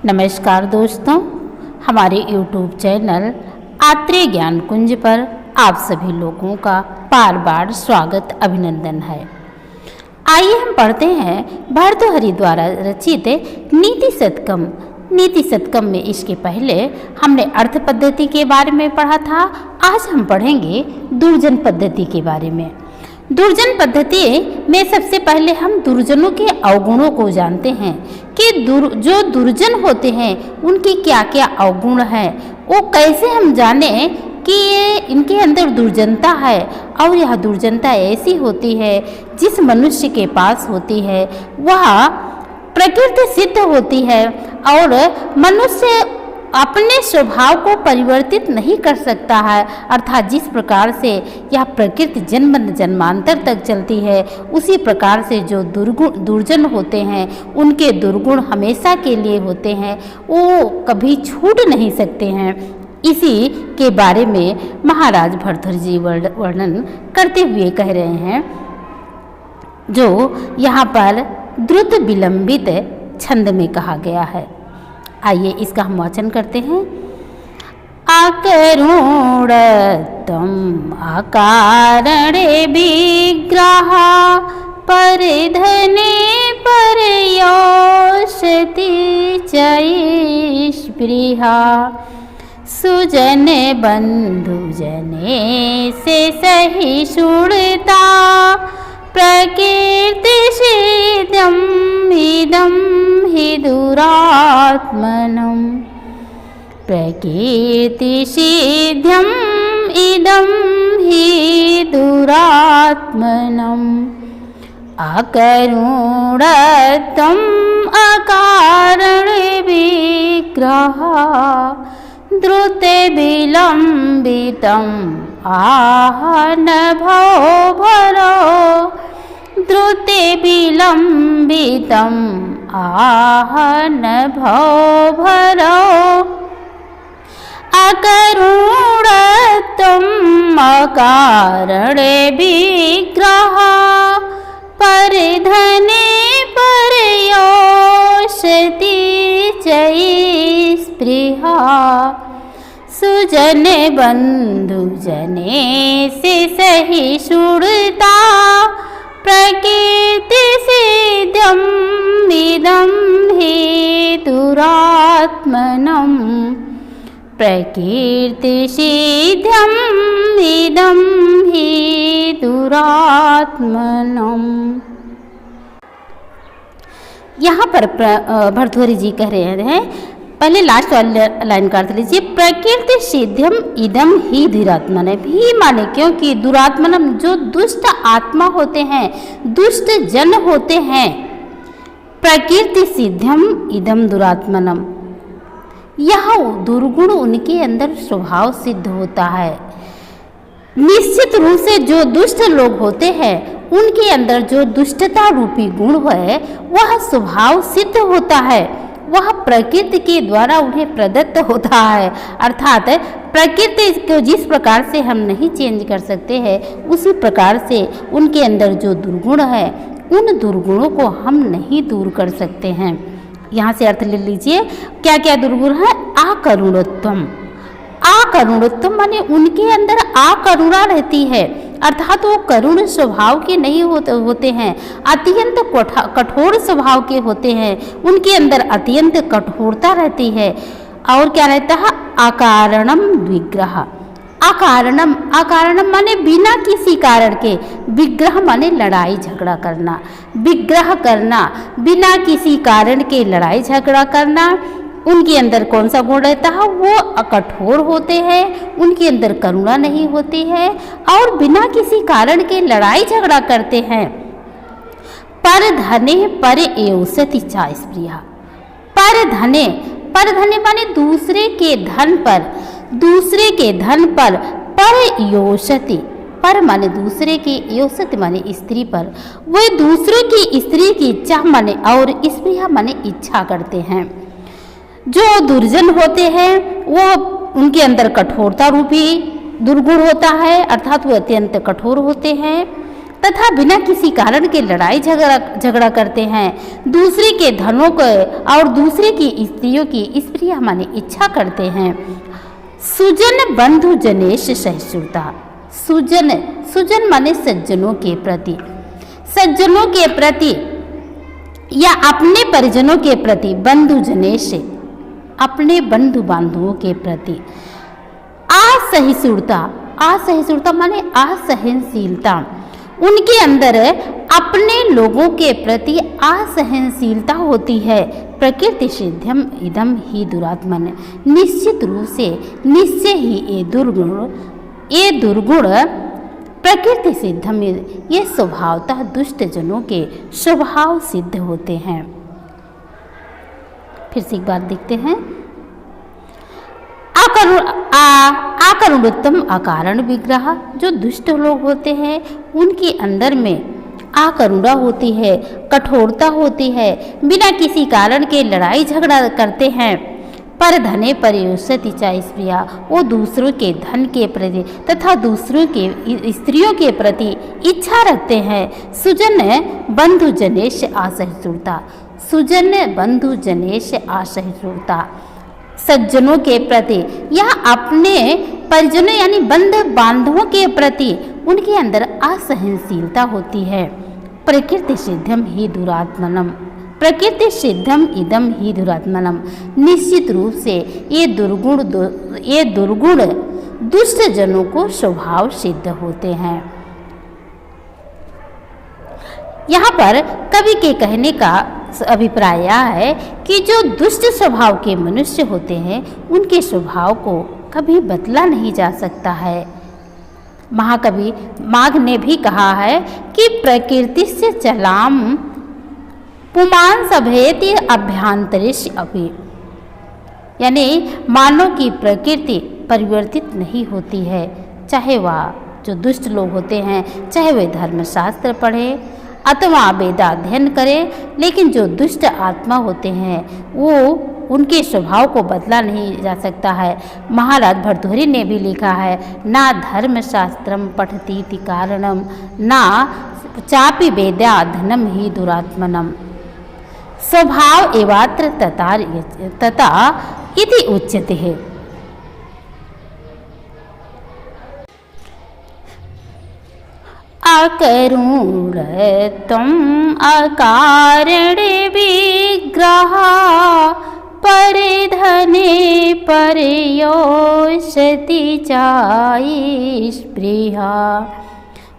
नमस्कार दोस्तों, हमारे YouTube चैनल आत्रेय ज्ञान कुंज पर आप सभी लोगों का बार बार स्वागत अभिनंदन है। आइए हम पढ़ते हैं भर्तृहरि द्वारा रचित नीति शतकम। नीति शतकम में इसके पहले हमने अर्थ पद्धति के बारे में पढ़ा था। आज हम पढ़ेंगे दुर्जन पद्धति के बारे में। दुर्जन पद्धति में सबसे पहले हम दुर्जनों के अवगुणों को जानते हैं कि जो दुर्जन होते हैं उनकी क्या क्या अवगुण है, वो कैसे हम जाने कि ये इनके अंदर दुर्जनता है। और यह दुर्जनता ऐसी होती है जिस मनुष्य के पास होती है वह प्रकृति सिद्ध होती है और मनुष्य अपने स्वभाव को परिवर्तित नहीं कर सकता है। अर्थात जिस प्रकार से यह प्रकृति जन्म जन्मांतर तक चलती है, उसी प्रकार से जो दुर्जन होते हैं उनके दुर्गुण हमेशा के लिए होते हैं, वो कभी छूट नहीं सकते हैं। इसी के बारे में महाराज भर्तृहरि जी वर्णन करते हुए कह रहे हैं, जो यहाँ पर द्रुत विलंबित छंद में कहा गया है। आइए इसका हम वाचन करते हैं। अकरुणतम अकारणे विग्रह परिधने परयोषति चैस्पृहा सुजन बंधुजने से सहिष्णुता प्रकृति सिद्धम् इदं हि दुरात्मनम् प्रकृति सिद्धम् इदं हि दुरात्मनम् अकरुणतम् अकारणे विग्रह द्रुते विलम्बितम् आहनभो भरो द्रुते विलम्बितम् आहनभो भरो अकरुणतम् अकारणे विग्रह परिधने परयोषति चैस्पृहा सुजन बंधुजने से सहिष्णुता प्रकृति सिद्धम् इदं हि दुरात्मनम् प्रकृति सिद्धम् इदं हि दुरात्मनम्। यहाँ पर भर्तृहरि जी कह रहे हैं, पहले लास्ट वाली लाइन का अर्थ लीजिए। प्रकृति सिद्धम इदम ही दुरात्मन है भी माने क्योंकि दुरात्मनम जो दुष्ट आत्मा होते हैं, दुष्ट जन होते हैं। प्रकृति सिद्धम इदम दुरात्मनम, यह दुर्गुण उनके अंदर स्वभाव सिद्ध होता है। निश्चित रूप से जो दुष्ट लोग होते हैं उनके अंदर जो दुष्टता रूपी गुण है वह स्वभाव सिद्ध होता है, वह प्रकृति के द्वारा उन्हें प्रदत्त होता है। अर्थात प्रकृति को जिस प्रकार से हम नहीं चेंज कर सकते हैं, उसी प्रकार से उनके अंदर जो दुर्गुण है उन दुर्गुणों को हम नहीं दूर कर सकते हैं। यहाँ से अर्थ ले लीजिए, क्या क्या दुर्गुण है। अकरुणत्वम, अकरुणत्वम माने उनके अंदर अकरुणा रहती है, अर्थात वो करुण स्वभाव के नहीं होते हैं, अत्यंत कठोर स्वभाव के होते हैं, उनके अंदर अत्यंत कठोरता रहती है। और क्या रहता है। अकारणम विग्रह, अकारणम, अकारणम माने बिना किसी कारण के, विग्रह माने लड़ाई झगड़ा करना, विग्रह करना, बिना किसी कारण के लड़ाई झगड़ा करना। उनके अंदर कौन सा गुण रहता है, वो कठोर होते हैं, उनके अंदर करुणा नहीं होती है और बिना किसी कारण के लड़ाई झगड़ा करते हैं। पर धने पर एवसति चास्पृहा, पर धने, पर धने माने दूसरे के धन पर, दूसरे के धन पर योषति, पर माने दूसरे की, योषति माने स्त्री पर, वे दूसरों की स्त्री की इच्छा माने और स्पृहा माने इच्छा करते हैं। जो दुर्जन होते हैं वो उनके अंदर कठोरता रूपी दुर्गुण होता है, अर्थात वो अत्यंत कठोर होते हैं तथा बिना किसी कारण के लड़ाई झगड़ा करते हैं, दूसरे के धनों को और दूसरे की स्त्रियों की स्त्रियां माने इच्छा करते हैं। सुजन बंधु जनेश सहिष्णुता, सुजन माने सज्जनों के प्रति, सज्जनों के प्रति या अपने परिजनों के प्रति, बंधु जनेश अपने बंधु बांधवों के प्रति। असहिष्णुता, असहिष्णुता माने असहनशीलता, उनके अंदर अपने लोगों के प्रति असहनशीलता होती है। प्रकृति सिद्धम इदम ही दुरात्मन, निश्चित रूप से निश्चय ही ये दुर्गुण प्रकृति सिद्धम, ये स्वभावतः दुष्ट जनों के स्वभाव सिद्ध होते हैं। फिर से एक बार देखते हैं। आकरुणोत्तम अकारण विग्रह, जो दुष्ट लोग होते हैं उनके अंदर में आकरुणा होती है, कठोरता होती है, बिना किसी कारण के लड़ाई झगड़ा करते हैं। पर धने परियोषति चा स्त्रिया, वो दूसरों के धन के प्रति तथा दूसरों के स्त्रियों के प्रति इच्छा रखते हैं। सुजन बंधु जनेश असहिष्णुता, सुजन बंधु जनेश असहिष्णुता, सज्जनों के प्रति या अपने परिजनों यानी बंध बांधवों के प्रति उनके अंदर असहनशीलता होती है। प्रकृति सिद्धम ही दुरात्मनम, प्रकृति सिद्धम इदम ही दुरात्मनम, निश्चित रूप से ये दुर्गुण दुष्ट जनों को स्वभाव सिद्ध होते हैं। यहाँ पर कवि के कहने का अभिप्राय यह है कि जो दुष्ट स्वभाव के मनुष्य होते हैं उनके स्वभाव को कभी बदला नहीं जा सकता है। महाकवि माघ ने भी कहा है कि प्रकृति से चलाम पुमान सभेति अभ्यांतरिश अपि, यानी मानव की प्रकृति परिवर्तित नहीं होती है, चाहे वह जो दुष्ट लोग होते हैं चाहे वे धर्मशास्त्र पढ़े अथवा वेदाध्ययन करें, लेकिन जो दुष्ट आत्मा होते हैं वो उनके स्वभाव को बदला नहीं जा सकता है। महाराज भर्तृहरि ने भी लिखा है, ना धर्मशास्त्रम पठतीति कारणम ना चापि वेदाध्ययनम ही दुरात्मनम, स्वभाव एवात्र तथा इति उच्यते है। अकरुणत्वं अकारण विग्रह परिधने परियोषति चा स्पृहा,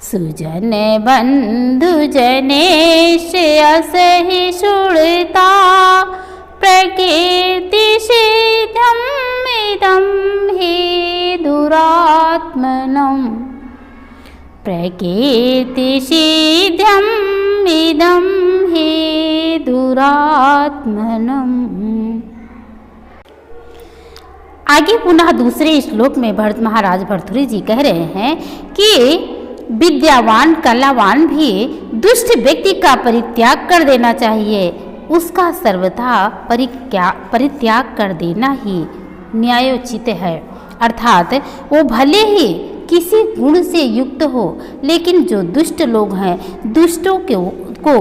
सुजन बंधु जनेश असहिष्णुता, प्रकृति सिद्धम इदं हि दुरात्मनम्, प्रकृति सिद्धम इदं हि दुरात्मनम्। आगे पुनः दूसरे श्लोक में महाराज भर्तृहरि जी कह रहे हैं कि विद्यावान कलावान भी दुष्ट व्यक्ति का परित्याग कर देना चाहिए, उसका सर्वथा परित्याग कर देना ही न्यायोचित है। अर्थात वो भले ही किसी गुण से युक्त हो, लेकिन जो दुष्ट लोग हैं दुष्टों को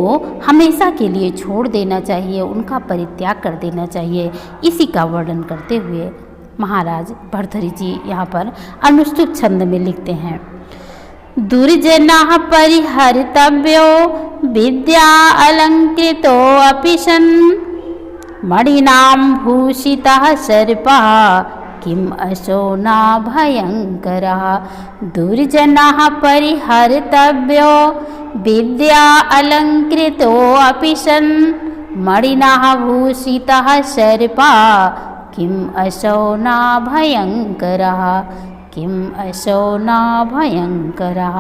हमेशा के लिए छोड़ देना चाहिए, उनका परित्याग कर देना चाहिए। इसी का वर्णन करते हुए महाराज भर्तृहरि जी यहाँ पर अनुष्टुप छंद में लिखते हैं, दुर्जनाः परिहर्तव्यो विद्या अलंकृतो अपि सन्, मणिनां भूषितः सर्पः किम असो न भयंकरः। दुर्जनाः परिहर्तव्यो विद्या अलंकृतो अपि सन्, मणिनाः भूषितः सर्पः किम असो न भयंकरः, किम असो न भयंकरः।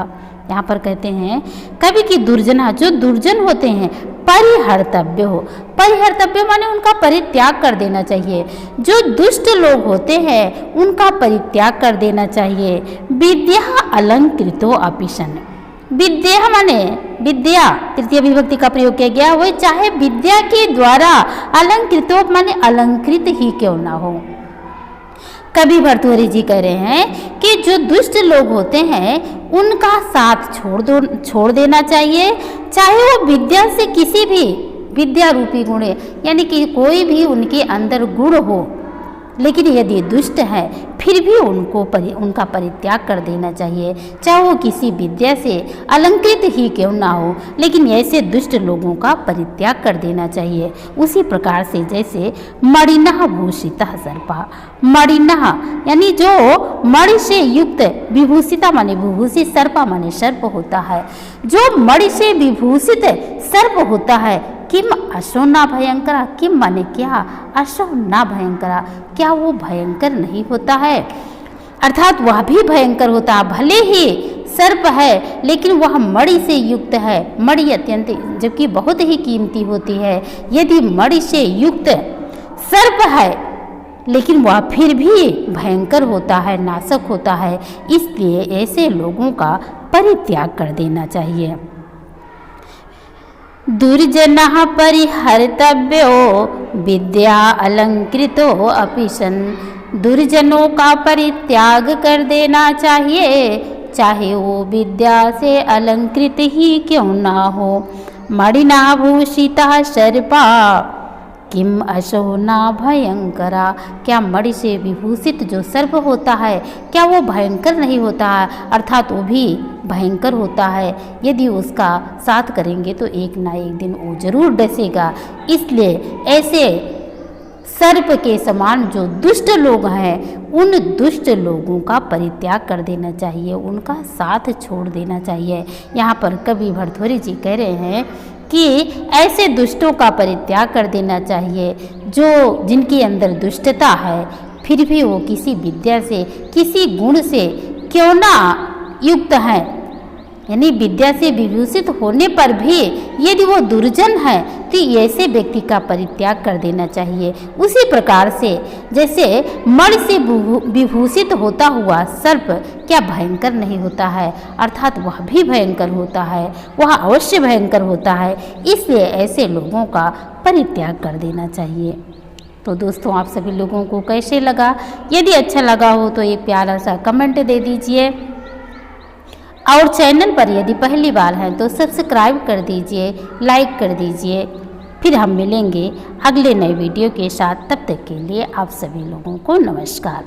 यहाँ पर कहते हैं कवि की दुर्जना, जो दुर्जन होते हैं परिहर्तव्य हो, परिहर्तव्य माने उनका परित्याग कर देना चाहिए। जो दुष्ट लोग होते हैं उनका परित्याग कर देना चाहिए। विद्या अलंकृतो अपि सन्, विद्या माने विद्या तृतीय विभक्ति का प्रयोग किया गया, वह चाहे विद्या के द्वारा अलंकृतो माने अलंकृत ही क्यों ना हो। कवि भर्तृहरि जी कह रहे हैं कि जो दुष्ट लोग होते हैं उनका साथ छोड़ देना चाहिए, चाहे वो विद्या से किसी भी विद्या रूपी गुण है, यानी कि कोई भी उनके अंदर गुण हो, लेकिन यदि दुष्ट है फिर भी उनका परित्याग कर देना चाहिए, चाहे वो किसी विद्या से अलंकृत ही क्यों ना हो, लेकिन ऐसे दुष्ट लोगों का परित्याग कर देना चाहिए। उसी प्रकार से जैसे मणिनः भूषितः सर्पः, मणिनः यानी जो मणि से युक्त, विभूषिता माने विभूषित, सर्पा माने सर्प होता है। जो मणि से विभूषित सर्प होता है, किम अशो ना भयंकरा, किम माने क्या, अशो ना भयंकरा, क्या वो भयंकर नहीं होता है, अर्थात वह भी भयंकर होता है। भले ही सर्प है लेकिन वह मणि से युक्त है, मणि अत्यंत जबकि बहुत ही कीमती होती है। यदि मणि से युक्त सर्प है लेकिन वह फिर भी भयंकर होता है, नाशक होता है, इसलिए ऐसे लोगों का परित्याग कर देना चाहिए। दुर्जनः परिहर्तव्यो विद्या अलंकृतो अपि सन्, दुर्जनों का परित्याग कर देना चाहिए, चाहे वो विद्या से अलंकृत ही क्यों ना हो। मणिना भूषितः सर्पा किम अशो ना भयंकरा, क्या मणि से विभूषित जो सर्प होता है क्या वो भयंकर नहीं होता है, अर्थात वो भी भयंकर होता है। यदि उसका साथ करेंगे तो एक ना एक दिन वो जरूर डसेगा। इसलिए ऐसे सर्प के समान जो दुष्ट लोग हैं उन दुष्ट लोगों का परित्याग कर देना चाहिए, उनका साथ छोड़ देना चाहिए। यहाँ पर कवि भर्तृहरि जी कह रहे हैं कि ऐसे दुष्टों का परित्याग कर देना चाहिए जो जिनके अंदर दुष्टता है फिर भी वो किसी विद्या से किसी गुण से क्यों ना युक्त है, यानी विद्या से विभूषित होने पर भी यदि वो दुर्जन है तो ऐसे व्यक्ति का परित्याग कर देना चाहिए। उसी प्रकार से जैसे मणि से विभूषित होता हुआ सर्प क्या भयंकर नहीं होता है, अर्थात वह भी भयंकर होता है, वह अवश्य भयंकर होता है, इसलिए ऐसे लोगों का परित्याग कर देना चाहिए। तो दोस्तों आप सभी लोगों को कैसे लगा? यदि अच्छा लगा हो तो एक प्यारा सा कमेंट दे दीजिए और चैनल पर यदि पहली बार हैं तो सब्सक्राइब कर दीजिए, लाइक कर दीजिए। फिर हम मिलेंगे अगले नए वीडियो के साथ, तब तक के लिए आप सभी लोगों को नमस्कार।